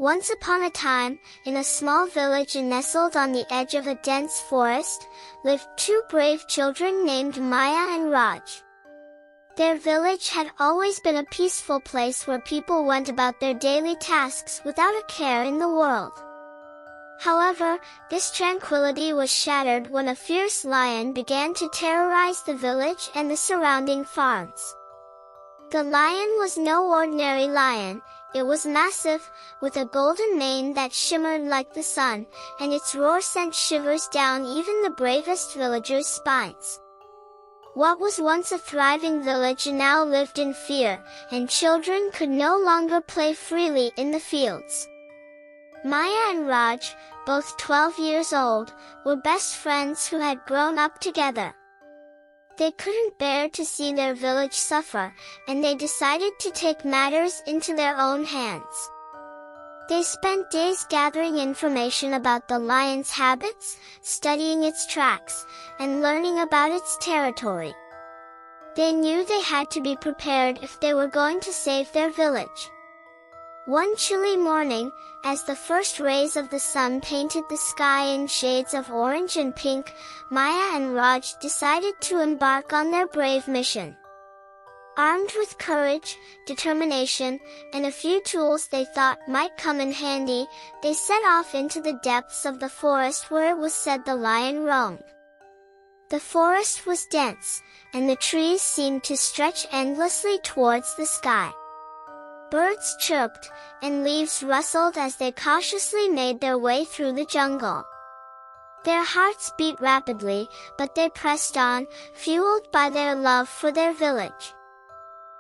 Once upon a time, in a small village nestled on the edge of a dense forest, lived two brave children named Maya and Raj. Their village had always been a peaceful place where people went about their daily tasks without a care in the world. However, this tranquility was shattered when a fierce lion began to terrorize the village and the surrounding farms. The lion was no ordinary lion. It was massive, with a golden mane that shimmered like the sun, and its roar sent shivers down even the bravest villagers' spines. What was once a thriving village now lived in fear, and children could no longer play freely in the fields. Maya and Raj, both 12 years old, were best friends who had grown up together. They couldn't bear to see their village suffer, and they decided to take matters into their own hands. They spent days gathering information about the lion's habits, studying its tracks, and learning about its territory. They knew they had to be prepared if they were going to save their village. One chilly morning, as the first rays of the sun painted the sky in shades of orange and pink, Maya and Raj decided to embark on their brave mission. Armed with courage, determination, and a few tools they thought might come in handy, they set off into the depths of the forest where it was said the lion roamed. The forest was dense, and the trees seemed to stretch endlessly towards the sky. Birds chirped, and leaves rustled as they cautiously made their way through the jungle. Their hearts beat rapidly, but they pressed on, fueled by their love for their village.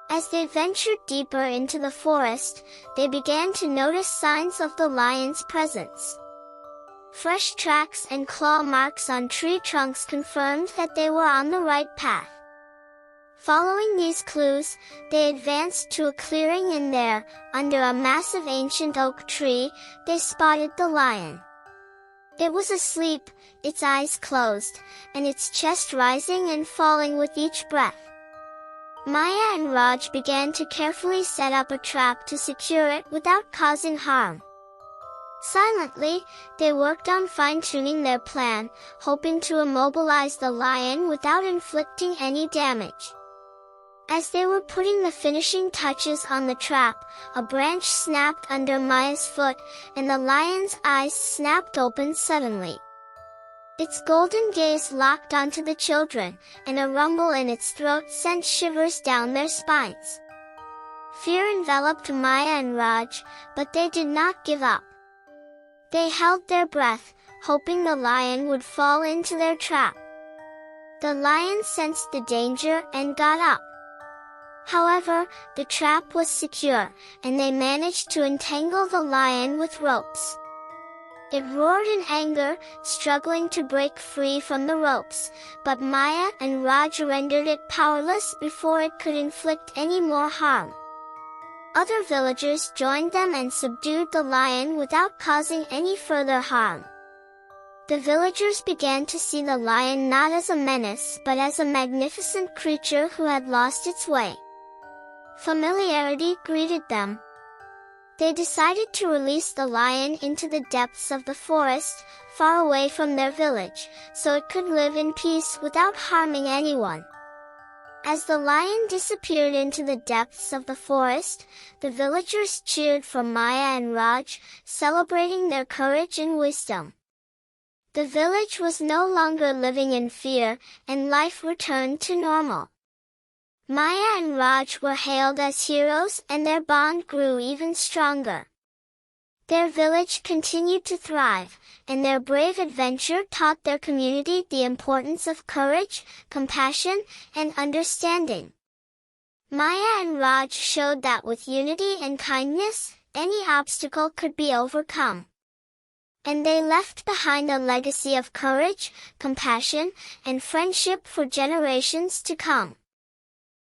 As they ventured deeper into the forest, they began to notice signs of the lion's presence. Fresh tracks and claw marks on tree trunks confirmed that they were on the right path. Following these clues, they advanced to a clearing and there, under a massive ancient oak tree, they spotted the lion. It was asleep, its eyes closed, and its chest rising and falling with each breath. Maya and Raj began to carefully set up a trap to secure it without causing harm. Silently, they worked on fine-tuning their plan, hoping to immobilize the lion without inflicting any damage. As they were putting the finishing touches on the trap, a branch snapped under Maya's foot, and the lion's eyes snapped open suddenly. Its golden gaze locked onto the children, and a rumble in its throat sent shivers down their spines. Fear enveloped Maya and Raj, but they did not give up. They held their breath, hoping the lion would fall into their trap. The lion sensed the danger and got up. However, the trap was secure, and they managed to entangle the lion with ropes. It roared in anger, struggling to break free from the ropes, but Maya and Raj rendered it powerless before it could inflict any more harm. Other villagers joined them and subdued the lion without causing any further harm. The villagers began to see the lion not as a menace but as a magnificent creature who had lost its way. Familiarity greeted them. They decided to release the lion into the depths of the forest, far away from their village, so it could live in peace without harming anyone. As the lion disappeared into the depths of the forest, the villagers cheered for Maya and Raj, celebrating their courage and wisdom. The village was no longer living in fear, and life returned to normal. Maya and Raj were hailed as heroes, and their bond grew even stronger. Their village continued to thrive, and their brave adventure taught their community the importance of courage, compassion, and understanding. Maya and Raj showed that with unity and kindness, any obstacle could be overcome. And they left behind a legacy of courage, compassion, and friendship for generations to come.